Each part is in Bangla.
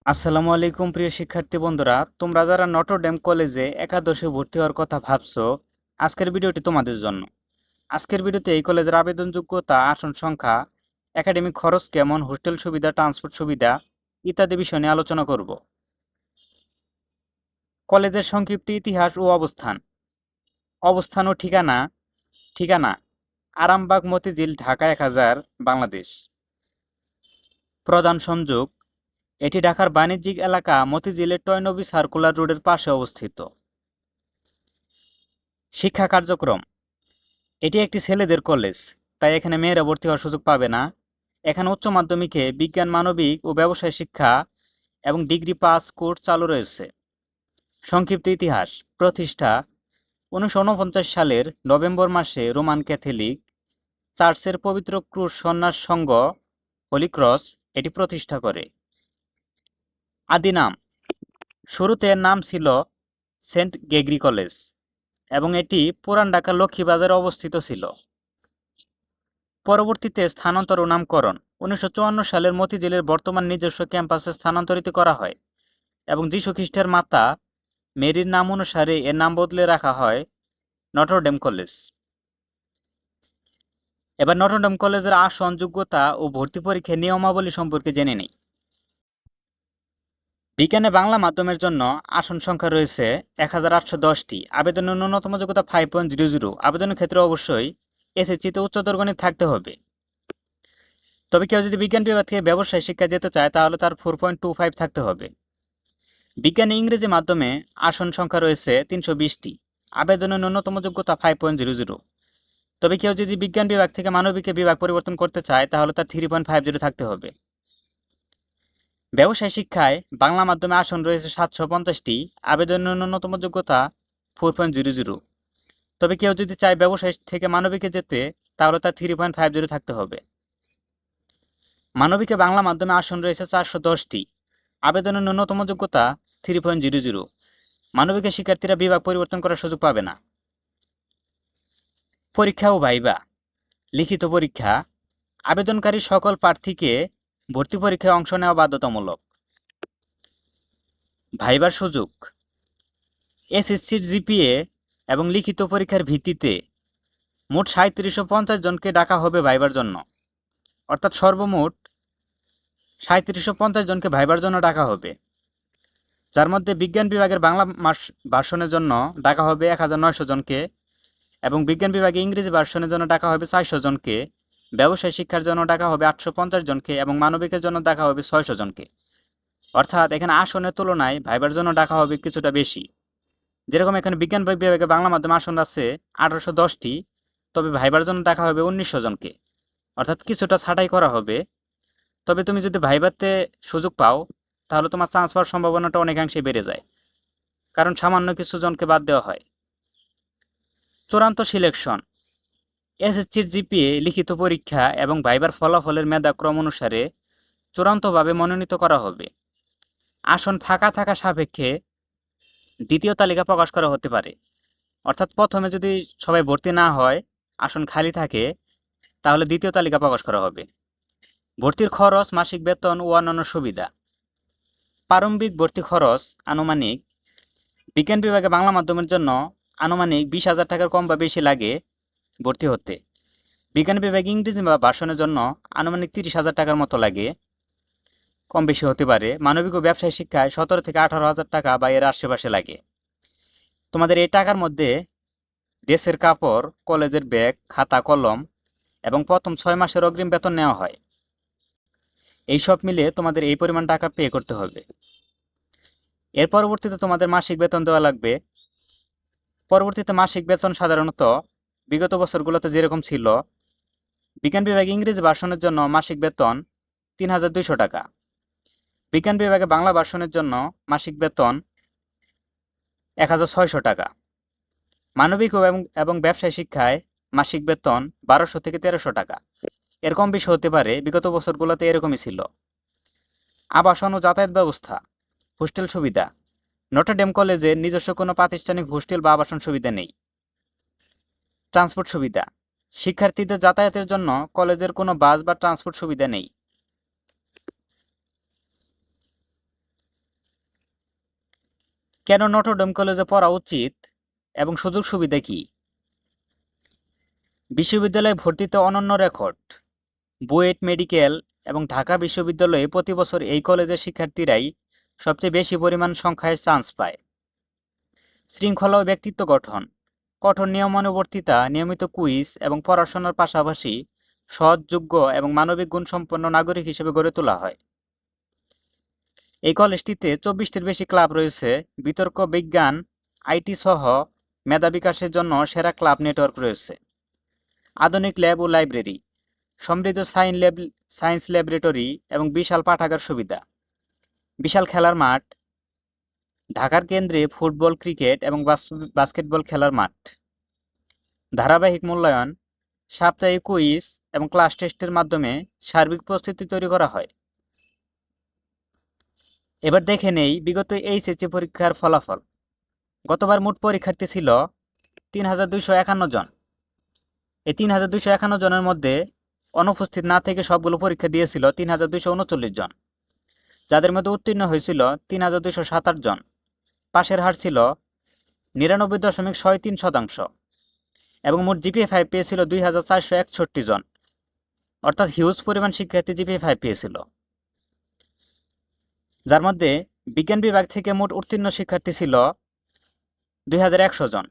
আসসালামু আলাইকুম প্রিয় শিক্ষার্থী বন্ধুরা, তোমরা যারা নটর ডেম কলেজে একাদশে ভর্তি হওয়ার কথা ভাবছো, আজকের ভিডিওটি তোমাদের জন্য। আজকের ভিডিওতে এই কলেজের আবেদন যোগ্যতা, আসন সংখ্যা, একাডেমিক খরচ কেমন, হোস্টেল সুবিধা, ট্রান্সপোর্ট সুবিধা ইত্যাদি বিষয় নিয়ে আলোচনা করব। কলেজের সংক্ষিপ্ত ইতিহাস ও অবস্থান। অবস্থান ও ঠিকানা। ঠিকানা: আরামবাগ মতিঝিল, ঢাকা 1000, বাংলাদেশ। প্রধান সংযোগ: এটি ঢাকার বাণিজ্যিক এলাকা মতিঝিলের টয়নবী সার্কুলার রোডের পাশে অবস্থিত। শিক্ষা কার্যক্রম: এটি একটি ছেলেদের কলেজ, তাই এখানে মেয়েরা ভর্তি হওয়ার সুযোগ পাবে না। এখানে উচ্চ মাধ্যমিকে বিজ্ঞান, মানবিক ও ব্যবসায় শিক্ষা এবং ডিগ্রি পাস কোর্স চালু রয়েছে। সংক্ষিপ্ত ইতিহাস: প্রতিষ্ঠা: 1949 সালের নভেম্বর মাসে রোমান ক্যাথলিক চার্চের পবিত্র ক্রুশ সন্ন্যাস সংঘ হোলি ক্রস এটি প্রতিষ্ঠা করে। আদি নাম: শুরুতে এর নাম ছিল সেন্ট গ্রেগরি কলেজ এবং এটি পুরান ঢাকার লক্ষ্মীবাজারে অবস্থিত ছিল। পরবর্তীতে স্থানান্তর ও নামকরণ: 1954 সালের মতিঝিলের বর্তমান নিজস্ব ক্যাম্পাসে স্থানান্তরিত করা হয় এবং যীশু খ্রিস্টের মাতা মেরির নাম অনুসারে এর নাম বদলে রাখা হয় নটর ডেম কলেজ। এবার নটর ডেম কলেজের আসন, যোগ্যতা ও ভর্তি পরীক্ষার নিয়মাবলী সম্পর্কে জেনে নেই। বিজ্ঞানে বাংলা মাধ্যমের জন্য আসন সংখ্যা রয়েছে 1810টি। আবেদনের ন্যূনতম যোগ্যতা 5.00। আবেদনের ক্ষেত্রে অবশ্যই এসএসসিতে উচ্চতর গণিত থাকতে হবে। তবে কেউ যদি বিজ্ঞান বিভাগ থেকে ব্যবসায় শিক্ষা যেতে চায় তাহলে তার 4.25 থাকতে হবে। বিজ্ঞানে ইংরেজি মাধ্যমে আসন সংখ্যা রয়েছে 320টি। আবেদনের ন্যূনতম যোগ্যতা 5.00। তবে কেউ যদি বিজ্ঞান বিভাগ থেকে মানবিকে বিভাগ পরিবর্তন করতে চায় তাহলে তার 3.50 থাকতে হবে। ব্যবসায় শিক্ষায় বাংলা মাধ্যমে আসন রয়েছে 750টি। আবেদনের ন্যূনতম যোগ্যতা 4.00। তবে কেউ যদি চায় ব্যবসায় থেকে মানবিকে যেতে তাহলে তার 3.50 থাকতে হবে। মানবিকে বাংলা মাধ্যমে আসন রয়েছে 410টি। আবেদনের ন্যূনতম যোগ্যতা 3.00। মানবিকের শিক্ষার্থীরা বিভাগ পরিবর্তন করার সুযোগ পাবে না। পরীক্ষা ও ভাইবা। লিখিত পরীক্ষা: আবেদনকারী সকল প্রার্থীকে ভর্তি পরীক্ষায় অংশ নেওয়া বাধ্যতামূলক। ভাইবার সুযোগ: এসএসসির জিপিএ এবং লিখিত পরীক্ষার ভিত্তিতে মোট 3750 জনকে ডাকা হবে ভাইবার জন্য। অর্থাৎ সর্বমোট 3750 জনকে ভাইবার জন্য ডাকা হবে, যার মধ্যে বিজ্ঞান বিভাগের বাংলা ভার্সনের জন্য ডাকা হবে 1900 জনকে এবং বিজ্ঞান বিভাগে ইংরেজি ভার্সনের জন্য ডাকা হবে 400 জনকে, ব্যবসায় শিক্ষার জন্য ডাকা হবে 850 জনকে এবং মানবিকের জন্য ডাকা হবে 600 জনকে। অর্থাৎ এখানে আসনের তুলনায় ভাইবার জন্য ডাকা হবে কিছুটা বেশি। যেরকম এখানে বিজ্ঞান বিভাগে বাংলা মাধ্যমে আসন আছে 1810টি, তবে ভাইবার জন্য ডাকা হবে 1900 জনকে। অর্থাৎ কিছুটা ছাঁটাই করা হবে। তবে তুমি যদি ভাইভাতে সুযোগ পাও তাহলে তোমার চান্স পাওয়ার সম্ভাবনাটা অনেকাংশে বেড়ে যায়, কারণ সামান্য কিছু জনকে বাদ দেওয়া হয়। চূড়ান্ত সিলেকশন: এসএসসির জিপিএ, লিখিত পরীক্ষা এবং ভাইবার ফলাফলের মেধাক্রম অনুসারে চূড়ান্তভাবে মনোনীত করা হবে। আসন ফাঁকা থাকা সাপেক্ষে দ্বিতীয় তালিকা প্রকাশ করা হতে পারে। অর্থাৎ প্রথমে যদি সবাই ভর্তি না হয়, আসন খালি থাকে, তাহলে দ্বিতীয় তালিকা প্রকাশ করা হবে। ভর্তির খরচ, মাসিক বেতন ও অন্যান্য সুবিধা। প্রারম্ভিক ভর্তি খরচ আনুমানিক: বিজ্ঞান বিভাগে বাংলা মাধ্যমের জন্য আনুমানিক 20,000 টাকার কম বা বেশি লাগে ভর্তি হতে। বিজ্ঞান বিভাগে ইংরেজি বা ভার্সনের জন্য আনুমানিক 30,000 টাকার মতো লাগে, কম বেশি হতে পারে। মানবিক ও ব্যবসায় শিক্ষায় 17 থেকে 18,000 টাকা বা এর আশেপাশে লাগে। তোমাদের এই টাকার মধ্যে ড্রেসের কাপড়, কলেজের ব্যাগ, খাতা, কলম এবং প্রথম 6 মাসের অগ্রিম বেতন নেওয়া হয়। এই সব মিলিয়ে তোমাদের এই পরিমাণ টাকা পে করতে হবে। এর পরবর্তীতে তোমাদের মাসিক বেতন দেওয়া লাগবে। পরবর্তীতে মাসিক বেতন সাধারণত বিগত বছরগুলোতে যেরকম ছিল, বিজ্ঞান বিভাগে ইংরেজি ভার্সনের জন্য মাসিক বেতন 3,200 টাকা, বিজ্ঞান বিভাগে বাংলা ভার্সনের জন্য মাসিক বেতন 1,600 টাকা, মানবিক এবং ব্যবসায় শিক্ষায় মাসিক বেতন 1200 থেকে 1300 টাকা। এর কম বেশি হতে পারে, বিগত বছরগুলোতে এরকমই ছিল। আবাসন ও যাতায়াত ব্যবস্থা। হোস্টেল সুবিধা: নটর ডেম কলেজে নিজস্ব কোনো প্রাতিষ্ঠানিক হোস্টেল বা আবাসন সুবিধা নেই। ট্রান্সপোর্ট সুবিধা: শিক্ষার্থীদের যাতায়াতের জন্য কলেজের কোনো বাস বা ট্রান্সপোর্ট সুবিধা নেই। কেন নটরডেম কলেজে পড়া উচিত এবং সুযোগ সুবিধা কি? বিশ্ববিদ্যালয়ে ভর্তিতে অনন্য রেকর্ড। বুয়েট মেডিকেল এবং ঢাকা বিশ্ববিদ্যালয়ে প্রতি বছর এই কলেজের শিক্ষার্থীরাই সবচেয়ে বেশি পরিমাণ সংখ্যায় চান্স পায়। শৃঙ্খলা ও ব্যক্তিত্ব গঠন। কঠোর নিয়মানুবর্তিতা, নিয়মিত কুইজ এবং পড়াশোনার পাশাপাশি সৎ, যোগ্য এবং মানবিক গুণসম্পন্ন নাগরিক হিসেবে গড়ে তোলা হয়। এই কলেজটিতে 24টির বেশি ক্লাব রয়েছে। বিতর্ক, বিজ্ঞান, আইটি সহ মেধা বিকাশের জন্য সেরা ক্লাব নেটওয়ার্ক রয়েছে। আধুনিক ল্যাব ও লাইব্রেরি, সমৃদ্ধ সায়েন্স ল্যাবরেটরি এবং বিশাল পাঠাগার সুবিধা। বিশাল খেলার মাঠ, ঢাকার কেন্দ্রে ফুটবল, ক্রিকেট এবং বাস্কেটবল খেলার মাঠ। ধারাবাহিক মূল্যায়ন, সাপ্তাহিক কুইজ এবং ক্লাস টেস্টের মাধ্যমে সার্বিক প্রস্তুতি তৈরি করা হয়। এবার দেখে নেই বিগত এইচএসসি পরীক্ষার ফলাফল। গতবার মোট পরীক্ষার্থী ছিল ৩,২৫১ জন। এই ৩,২৫১ জনের মধ্যে অনুপস্থিত না থেকে সবগুলো পরীক্ষা দিয়েছিল ৩,২৩৯ জন, যাদের মধ্যে উত্তীর্ণ হয়েছিল ৩,২২৭ জন। পাশের হার ছিল ৯৯.৬৩% এবং মোট জিপিএ 5 পেয়েছিল ২,৪৬১ জন, অর্থাৎ হিউজ পরিমাণ শিক্ষার্থী জিপিএ 5 পেয়েছিল। যার মধ্যে বিজ্ঞান বিভাগ থেকে মোট উত্তীর্ণ শিক্ষার্থী ছিল ২,১০০ জন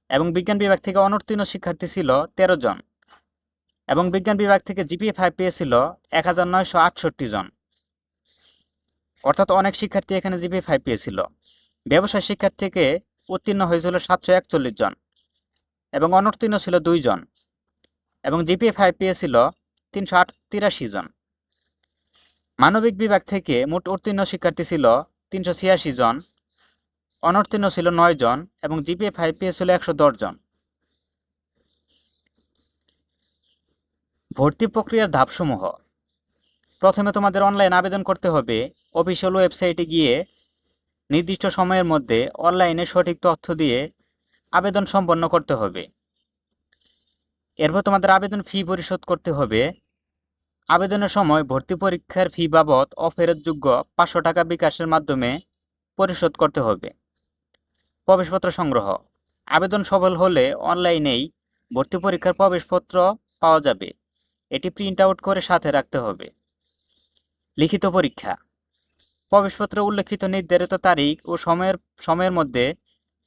এবং বিজ্ঞান বিভাগ থেকে অনুত্তীর্ণ শিক্ষার্থী ছিল ১৩ জন এবং বিজ্ঞান বিভাগ থেকে জিপিএ 5 পেয়েছিল ১,৯৬৮ জন, অর্থাৎ অনেক শিক্ষার্থী এখানে জিপিএ 5 পেয়েছিল। ব্যবসায় শিক্ষার্থী থেকে উত্তীর্ণ হয়েছিল ৭৪১ জন এবং অনুত্তীর্ণ ছিল 2 জন এবং জিপিএ 5 পেয়েছিল ৩৮৩ জন। মানবিক বিভাগ থেকে মোট উত্তীর্ণ শিক্ষার্থী ছিল ৩৮৬ জন, অনুত্তীর্ণ ছিল 9 জন এবং জিপিএ 5 পেয়েছিল ১১০ জন। ভর্তি প্রক্রিয়ার ধাপসমূহ। প্রথমে তোমাদের অনলাইন আবেদন করতে হবে। অফিসিয়াল ওয়েবসাইটে গিয়ে নির্দিষ্ট সময়ের মধ্যে অনলাইনে সঠিক তথ্য দিয়ে আবেদন সম্পন্ন করতে হবে। এরপর তোমাদের আবেদন ফি পরিশোধ করতে হবে। আবেদনের সময় ভর্তি পরীক্ষার ফি বাবদ অফেরতযোগ্য ৫০০ টাকা বিকাশের মাধ্যমে পরিশোধ করতে হবে। প্রবেশপত্র সংগ্রহ। আবেদন সফল হলে অনলাইনেই ভর্তি পরীক্ষার প্রবেশপত্র পাওয়া যাবে। এটি প্রিন্ট আউট করে সাথে রাখতে হবে। লিখিত পরীক্ষা। প্রবেশপত্রে উল্লেখিত নির্ধারিত তারিখ ও সময়ের মধ্যে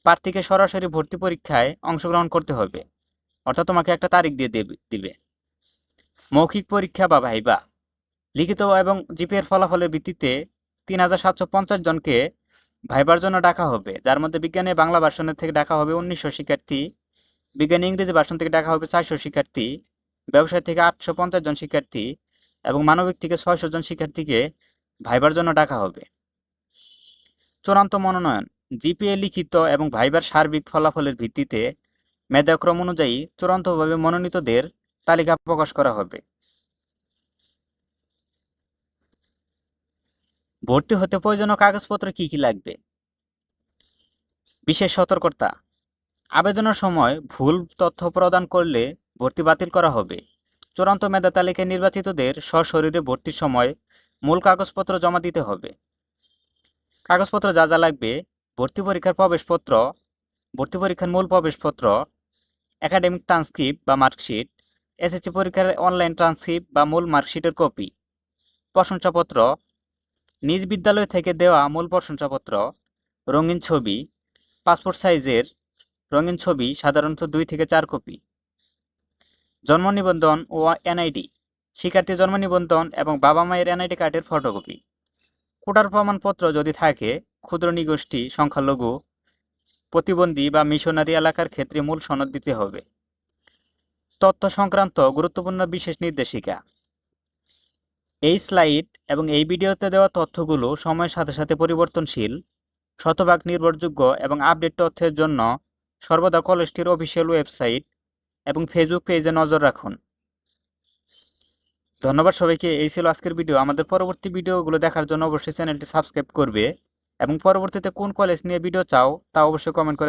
প্রার্থীকে সরাসরি ভর্তি পরীক্ষায় অংশগ্রহণ করতে হবে, অর্থাৎ তোমাকে একটা তারিখ দিয়ে দিবে। মৌখিক পরীক্ষা বা ভাইবা। লিখিত এবং জিপিএর ফলাফলের ভিত্তিতে ৩,৭৫০ জনকে ভাইবার জন্য ডাকা হবে, যার মধ্যে বিজ্ঞানে বাংলা ভার্সনের থেকে ডাকা হবে ১৯০০ শিক্ষার্থী, বিজ্ঞানে ইংরেজি ভার্সন থেকে ডাকা হবে ৪০০ শিক্ষার্থী, ব্যবসায় থেকে ৮৫০ জন শিক্ষার্থী এবং মানবিক থেকে ৬০০ জন শিক্ষার্থীকে ভাইবার জন্য ডাকা হবে। চূড়ান্ত মনোনয়ন। জিপিএ, লিখিত এবং ভাইবার সার্বিক ফলাফলের ভিত্তিতে মেধাক্রম অনুযায়ী চূড়ান্তভাবে মনোনীতদের তালিকা প্রকাশ করা হবে। ভর্তি হতে প্রয়োজনীয় কাগজপত্র কি কি লাগবে? বিশেষ সতর্কতা। আবেদনের সময় ভুল তথ্য প্রদান করলে ভর্তি বাতিল করা হবে। চূড়ান্ত মেধা তালিকায় নির্বাচিতদের সশরীরে ভর্তির সময় মূল কাগজপত্র জমা দিতে হবে। কাগজপত্র যা যা লাগবে: ভর্তি পরীক্ষার প্রবেশপত্র, ভর্তি পরীক্ষার মূল প্রবেশপত্র, একাডেমিক ট্রান্সক্রিপ্ট বা মার্কশিট, এসএসসি পরীক্ষার অনলাইন ট্রান্সক্রিপ্ট বা মূল মার্কশিটের কপি, প্রশংসাপত্র, নিজ বিদ্যালয় থেকে দেওয়া মূল প্রশংসাপত্র, রঙিন ছবি, পাসপোর্ট সাইজের রঙিন ছবি সাধারণত 2 থেকে 4 কপি, জন্ম নিবন্ধন ও এনআইডি, শিক্ষার্থী জন্ম নিবন্ধন এবং বাবা মায়ের এনআইডি কার্ডের ফটোকপি, কোটার প্রমাণপত্র যদি থাকে, ক্ষুদ্র নিগোষ্ঠী, সংখ্যালঘু, প্রতিবন্ধী বা মিশনারি এলাকার ক্ষেত্রে মূল সনদ দিতে হবে। তথ্য সংক্রান্ত গুরুত্বপূর্ণ বিশেষ নির্দেশিকা। এই স্লাইড এবং এই ভিডিওতে দেওয়া তথ্যগুলো সময়ের সাথে সাথে পরিবর্তনশীল। শতভাগ নির্ভরযোগ্য এবং আপডেট তথ্যের জন্য সর্বদা কলেজটির অফিসিয়াল ওয়েবসাইট এবং ফেসবুক পেজে নজর রাখুন। ধন্যবাদ সবাইকে। এই ছিল আজকের ভিডিও। আমাদের পরবর্তী ভিডিওগুলো দেখার জন্য অবশ্যই চ্যানেলটি সাবস্ক্রাইব করবে এবং পরবর্তীতে কোন কলেজ নিয়ে ভিডিও চাও তা অবশ্যই কমেন্ট করে